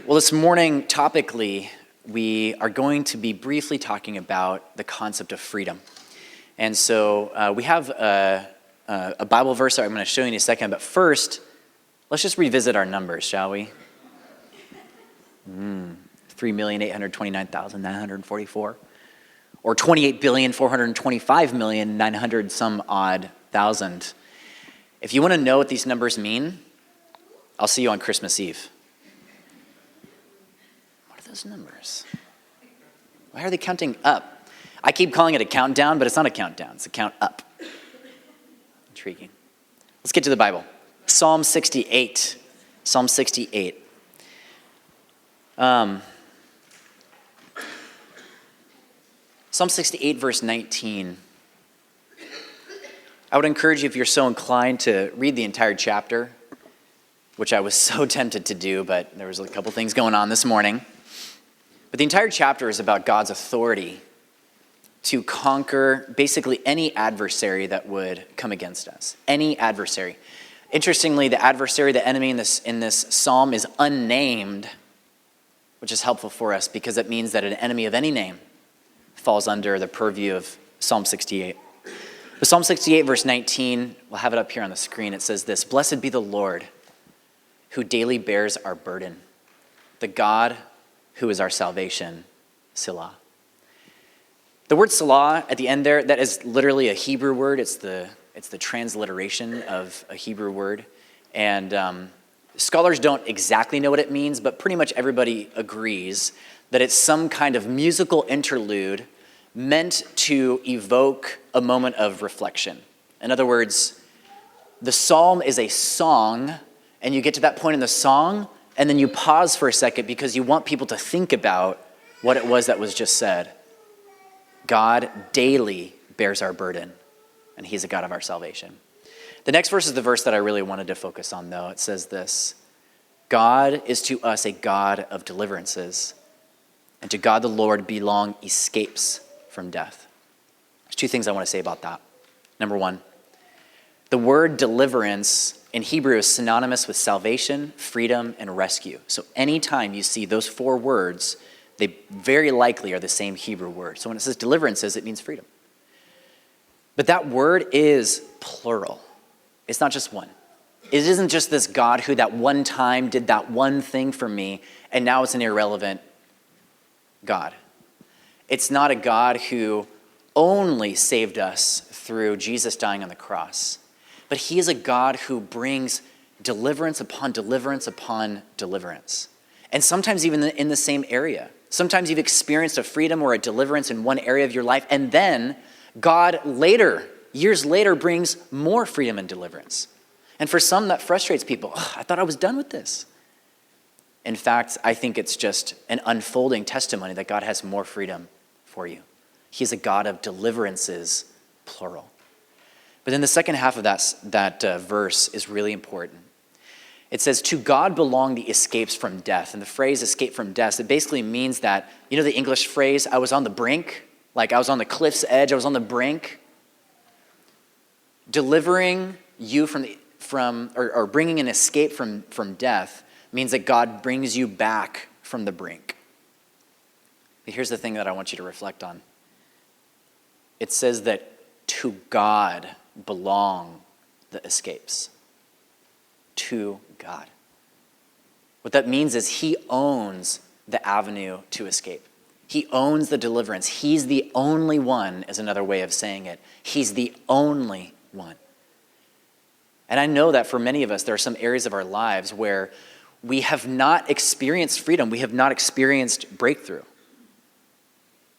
Well, this morning, topically, we are going to be briefly talking about the concept of freedom. And so we have a Bible verse that I'm going to show you in a second, but first, let's just revisit our numbers, shall we? 3,829,944, or 28,425,900 some odd thousand. If you want to know what these numbers mean, I'll see you on Christmas Eve. What are those numbers? Why are they counting up? I keep calling it a countdown, but it's not a countdown. It's a count up. Intriguing. Let's get to the Bible. Psalm 68. Psalm 68. Psalm 68, verse 19. I would encourage you, if you're so inclined, to read the entire chapter, which I was so tempted to do, but there was a couple things going on this morning. But the entire chapter is about God's authority to conquer basically any adversary that would come against us. Any adversary. Interestingly, the adversary, the enemy in this psalm is unnamed, which is helpful for us because it means that an enemy of any name falls under the purview of Psalm 68. But Psalm 68, verse 19, we'll have it up here on the screen. It says this: "Blessed be the Lord, who daily bears our burden, the God who is our salvation, Selah." The word Selah at the end there, that is literally a Hebrew word. It's the transliteration of a Hebrew word. And scholars don't exactly know what it means, but pretty much everybody agrees that it's some kind of musical interlude meant to evoke a moment of reflection. In other words, the psalm is a song, and you get to that point in the song, and then you pause for a second because you want people to think about what it was that was just said. God daily bears our burden, and he's a God of our salvation. The next verse is the verse that I really wanted to focus on, though. It says this: "God is to us a God of deliverances, and to God the Lord belong escapes from death." There's two things I want to say about that. Number one, the word deliverance in Hebrew is synonymous with salvation, freedom, and rescue. So anytime you see those four words, they very likely are the same Hebrew word. So when it says deliverances, it means freedom. But that word is plural. It's not just one. It isn't just this God who that one time did that one thing for me, and now it's an irrelevant God. It's not a God who only saved us through Jesus dying on the cross, but he is a God who brings deliverance upon deliverance upon deliverance. And sometimes even in the same area. Sometimes you've experienced a freedom or a deliverance in one area of your life, and then God later, years later, brings more freedom and deliverance. And for some, that frustrates people. I thought I was done with this. In fact, I think it's just an unfolding testimony that God has more freedom for you. He's a God of deliverances, plural. But then the second half of that verse is really important. It says, "To God belong the escapes from death." And the phrase "escape from death," it basically means that, you know the English phrase, "I was on the brink," like I was on the cliff's edge, I was on the brink. Delivering you or bringing an escape from death means that God brings you back from the brink. But here's the thing that I want you to reflect on. It says that to God belong the escapes. To God. What that means is he owns the avenue to escape. He owns the deliverance. He's the only one, is another way of saying it. He's the only one. And I know that for many of us, there are some areas of our lives where we have not experienced freedom. We have not experienced breakthrough.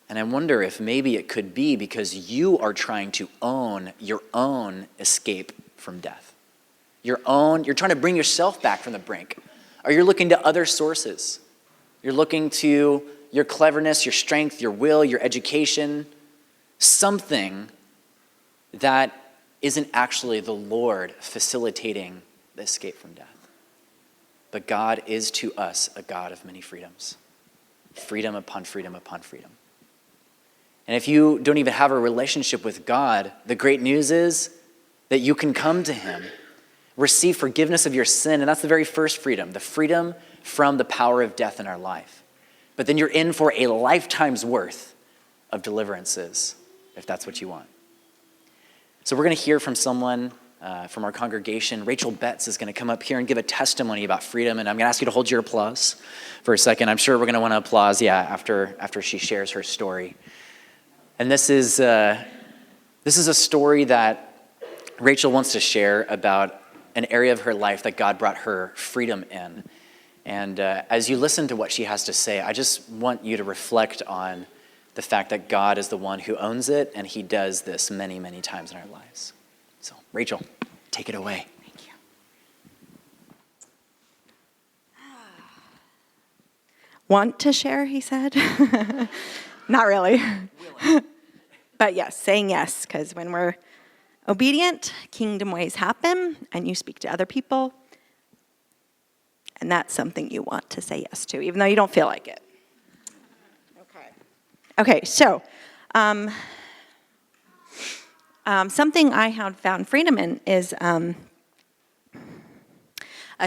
And I wonder if maybe it could be because you are trying to own your own escape from death. You're trying to bring yourself back from the brink. Or you're looking to other sources. You're looking to your cleverness, your strength, your will, your education, something that isn't actually the Lord facilitating the escape from death. But God is to us a God of many freedoms. Freedom upon freedom upon freedom. And if you don't even have a relationship with God, the great news is that you can come to him receive forgiveness of your sin, and that's the very first freedom, the freedom from the power of death in our life. But then you're in for a lifetime's worth of deliverances, if that's what you want. So we're going to hear from someone from our congregation. Rachel Betz is going to come up here and give a testimony about freedom, and I'm going to ask you to hold your applause for a second. I'm sure we're going to want to applause, after she shares her story. And this is a story that Rachel wants to share about an area of her life that God brought her freedom in. And as you listen to what she has to say, I just want you to reflect on the fact that God is the one who owns it, and he does this many, many times in our lives. So, Rachel, take it away. Thank you. Want to share, he said. Not really. But yes, saying yes, because when we're obedient, kingdom ways happen, and you speak to other people, and that's something you want to say yes to, even though you don't feel like it. Okay, so something I have found freedom in is a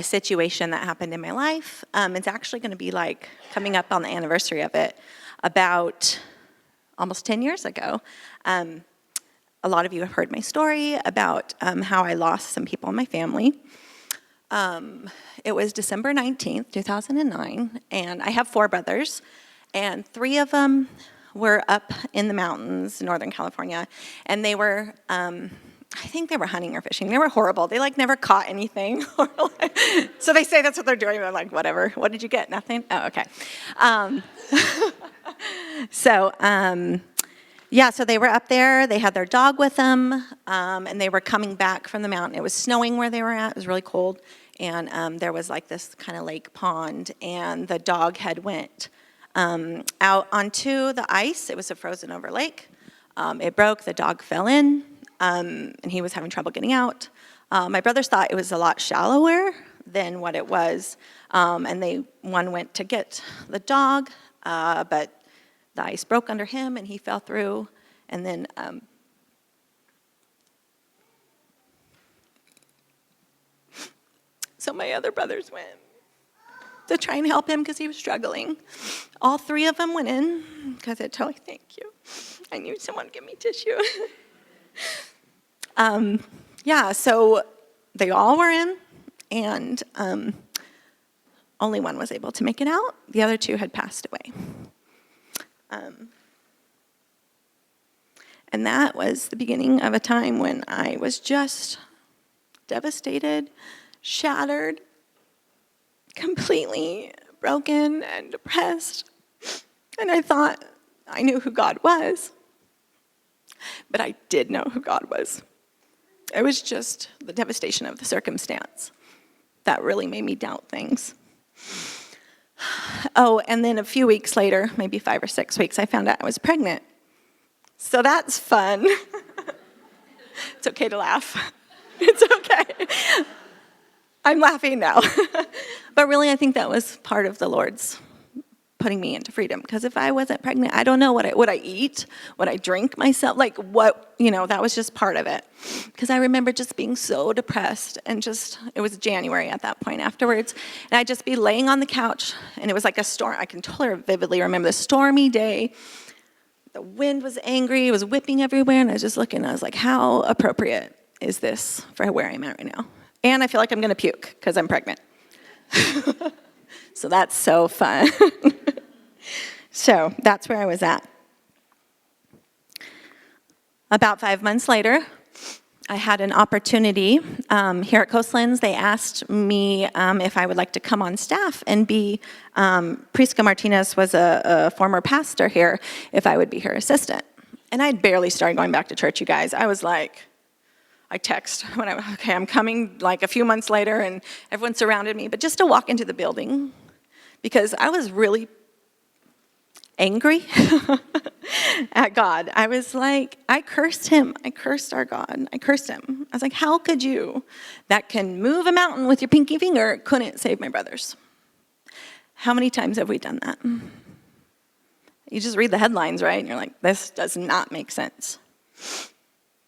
situation that happened in my life. It's actually going to be like coming up on the anniversary of it, about almost 10 years ago. A lot of you have heard my story about how I lost some people in my family. It was December 19th, 2009, and I have 4 brothers, and 3 of them were up in the mountains, Northern California, and they were, I think they were hunting or fishing. They were horrible. They never caught anything. So they say that's what they're doing. I'm like, whatever. What did you get? Nothing? Oh, okay. So they were up there. They had their dog with them, and they were coming back from the mountain. It was snowing where they were at. It was really cold, and there was this kind of lake pond, and the dog had went out onto the ice. It was a frozen over lake. It broke. The dog fell in, and he was having trouble getting out. My brothers thought it was a lot shallower than what it was, and one went to get the dog, but the ice broke under him, and he fell through, and then so my other brothers went to try and help him because he was struggling. All 3 of them went in because I told, thank you. I knew someone would give me tissue. So they all were in, and only one was able to make it out. The other 2 had passed away. And that was the beginning of a time when I was just devastated, shattered, completely broken and depressed. And I thought I knew who God was, but I did know who God was. It was just the devastation of the circumstance that really made me doubt things. Oh, and then a few weeks later, maybe 5 or 6 weeks, I found out I was pregnant. So that's fun. It's okay to laugh. It's okay. I'm laughing now. But really, I think that was part of the Lord's putting me into freedom. Because if I wasn't pregnant, I don't know what I eat, what I drink myself, that was just part of it. Because I remember just being so depressed, and it was January at that point afterwards, and I'd just be laying on the couch, and it was like a storm. I can totally vividly remember the stormy day. The wind was angry, it was whipping everywhere, and I was just looking, and I was like, how appropriate is this for where I'm at right now? And I feel like I'm going to puke because I'm pregnant. So that's so fun. So that's where I was at. About 5 months later, I had an opportunity here at Coastlands. They asked me if I would like to come on staff and be, Prisca Martinez was a former pastor here, if I would be her assistant. And I'd barely started going back to church, you guys. I was like, I text when I'm coming a few months later, and everyone surrounded me, but just to walk into the building, because I was really angry at God. I was like, I cursed him. I cursed our God. I cursed him. I was like, how could you, that can move a mountain with your pinky finger, couldn't save my brothers? How many times have we done that? You just read the headlines, right? And you're like, this does not make sense.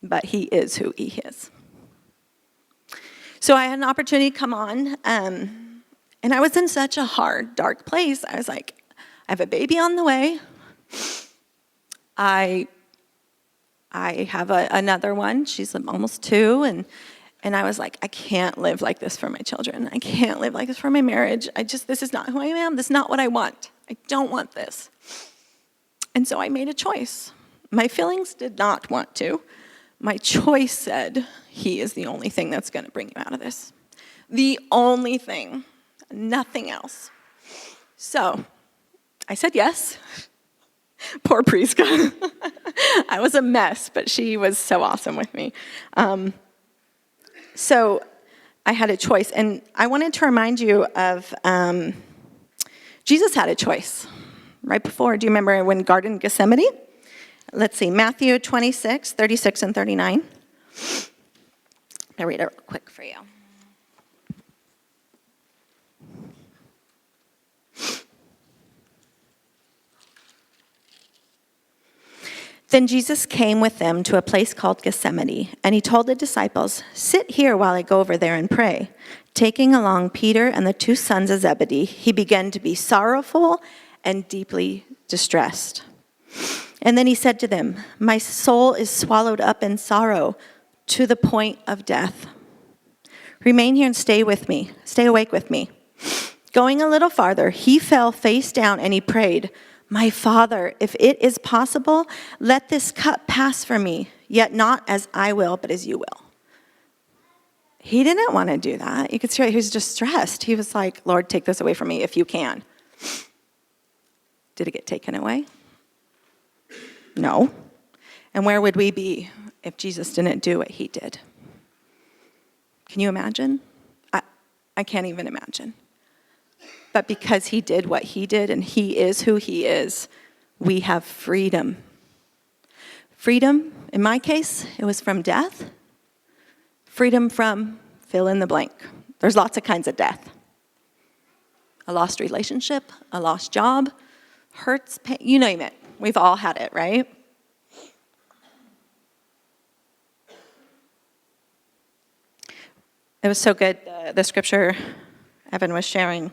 But he is who he is. So I had an opportunity to come on, and I was in such a hard, dark place. I was like, I have a baby on the way. I have another one. She's almost 2, and I was like, I can't live like this for my children. I can't live like this for my marriage. This is not who I am. This is not what I want. I don't want this. And so I made a choice. My feelings did not want to. My choice said, he is the only thing that's going to bring you out of this. The only thing, nothing else. So I said yes. Poor Priska. I was a mess, but she was so awesome with me. So I had a choice, and I wanted to remind you of Jesus had a choice right before. Do you remember when Garden of Gethsemane? Let's see, Matthew 26, 36 and 39. I'll read it real quick for you. Then Jesus came with them to a place called Gethsemane, and he told the disciples, "Sit here while I go over there and pray." Taking along Peter and the 2 sons of Zebedee, he began to be sorrowful and deeply distressed. And then he said to them, "My soul is swallowed up in sorrow to the point of death. Remain here and stay awake with me." Going a little farther, he fell face down and he prayed, "My Father, if it is possible, let this cup pass from me, yet not as I will, but as you will." He didn't want to do that. You could see he was distressed. He was like, "Lord, take this away from me if you can." Did it get taken away? No. And where would we be if Jesus didn't do what he did? Can you imagine? I can't even imagine. But because he did what he did and he is who he is, we have freedom. Freedom, in my case, it was from death. Freedom from fill in the blank. There's lots of kinds of death. A lost relationship, a lost job, hurts, pain, you name it. We've all had it, right? It was so good, the scripture Evan was sharing.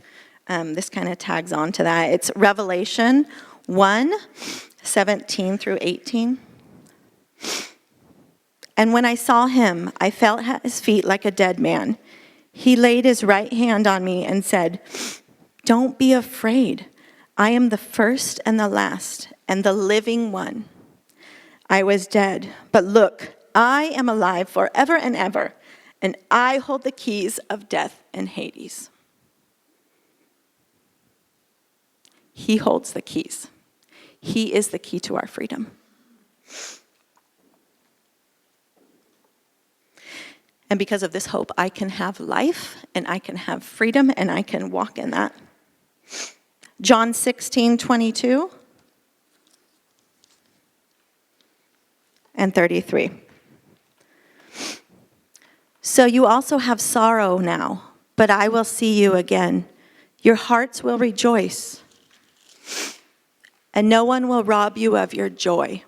This kind of tags on to that. It's Revelation 1, 17 through 18. "And when I saw him, I fell at his feet like a dead man. He laid his right hand on me and said, 'Don't be afraid. I am the first and the last and the living one. I was dead, but look, I am alive forever and ever, and I hold the keys of death and Hades.'" He holds the keys. He is the key to our freedom. And because of this hope, I can have life, and I can have freedom, and I can walk in that. John 16, 22 and 33. "So you also have sorrow now, but I will see you again. Your hearts will rejoice, and no one will rob you of your joy."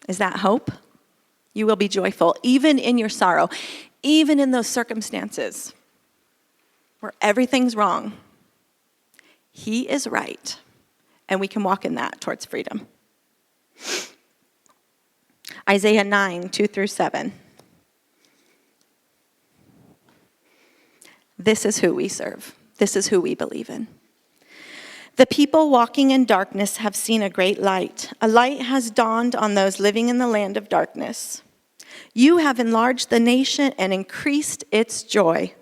Is that hope? You will be joyful, even in your sorrow, even in those circumstances where everything's wrong. He is right, and we can walk in that towards freedom. Isaiah 9, 2 through 7. This is who we serve. This is who we believe in. "The people walking in darkness have seen a great light. A light has dawned on those living in the land of darkness. You have enlarged the nation and increased its joy.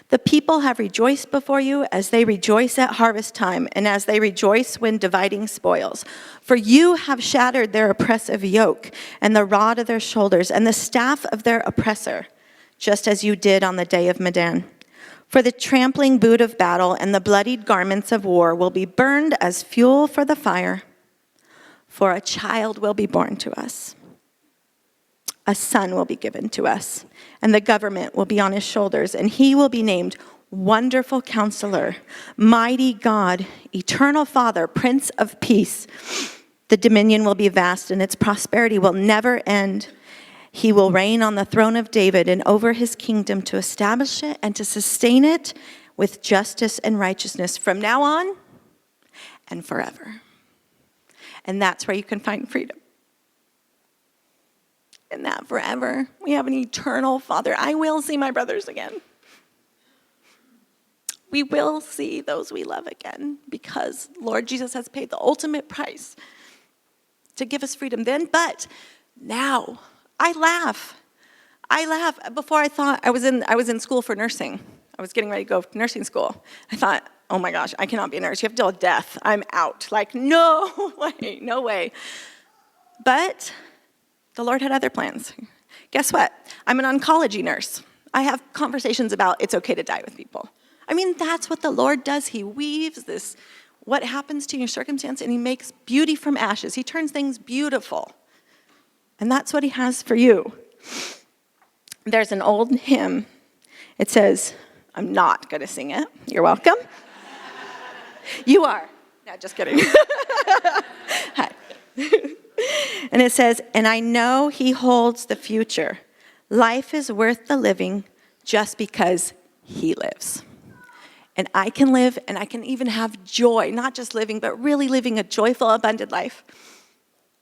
The people have rejoiced before you as they rejoice at harvest time and as they rejoice when dividing spoils. For you have shattered their oppressive yoke and the rod of their shoulders and the staff of their oppressor, just as you did on the day of Midian. For the trampling boot of battle and the bloodied garments of war will be burned as fuel for the fire. For a child will be born to us. A son will be given to us, and the government will be on his shoulders, and he will be named Wonderful Counselor, Mighty God, Eternal Father, Prince of Peace. The dominion will be vast, and its prosperity will never end. He will reign on the throne of David and over his kingdom to establish it and to sustain it with justice and righteousness from now on and forever. And that's where you can find freedom. And that forever. We have an eternal Father. I will see my brothers again. We will see those we love again because Lord Jesus has paid the ultimate price to give us freedom then. But now, I laugh. Before I thought I was in school for nursing. I was getting ready to go to nursing school. I thought, oh my gosh, I cannot be a nurse. You have to deal with death. I'm out. Like, no way, no way. But the Lord had other plans. Guess what? I'm an oncology nurse. I have conversations about it's okay to die with people. I mean, that's what the Lord does. He weaves this, what happens to your circumstance, and he makes beauty from ashes. He turns things beautiful. And that's what he has for you. There's an old hymn. It says, I'm not going to sing it. You're welcome. You are. No, just kidding. Hi. And it says, and I know he holds the future. Life is worth the living just because he lives. And I can live, and I can even have joy, not just living, but really living a joyful, abundant life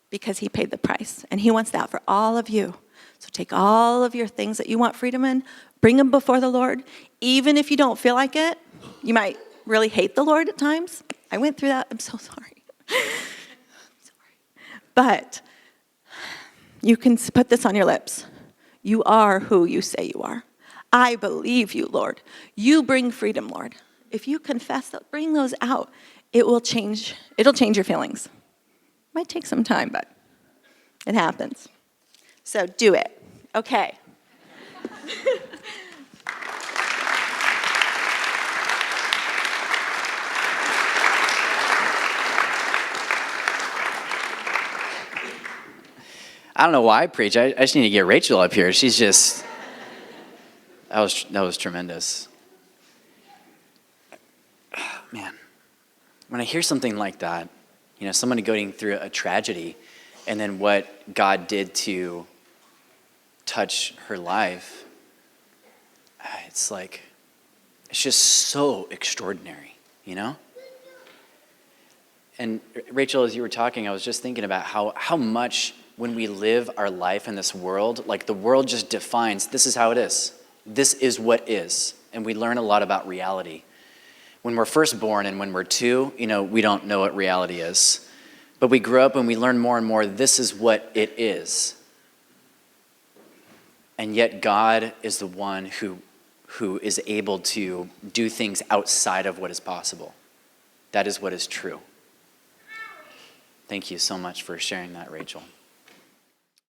because he paid the price. And he wants that for all of you. So take all of your things that you want freedom in, bring them before the Lord. Even if you don't feel like it, you might really hate the Lord at times. I went through that. I'm so sorry. But you can put this on your lips. You are who you say you are. I believe you, Lord. You bring freedom, Lord. If you confess that, bring those out, it will change. It'll change your feelings. Might take some time, but it happens. So do it. Okay. I don't know why I preach. I just need to get Rachel up here. She's just, that was tremendous. Man, when I hear something like that, you know, somebody going through a tragedy, and then what God did to touch her life, it's like, it's just so extraordinary, you know? And Rachel, as you were talking, I was just thinking about how much when we live our life in this world, like the world just defines, this is how it is. This is what is. And we learn a lot about reality. When we're first born and when we're 2, you know, we don't know what reality is. But we grow up and we learn more and more, this is what it is. And yet God is the one who is able to do things outside of what is possible. That is what is true. Thank you so much for sharing that, Rachel.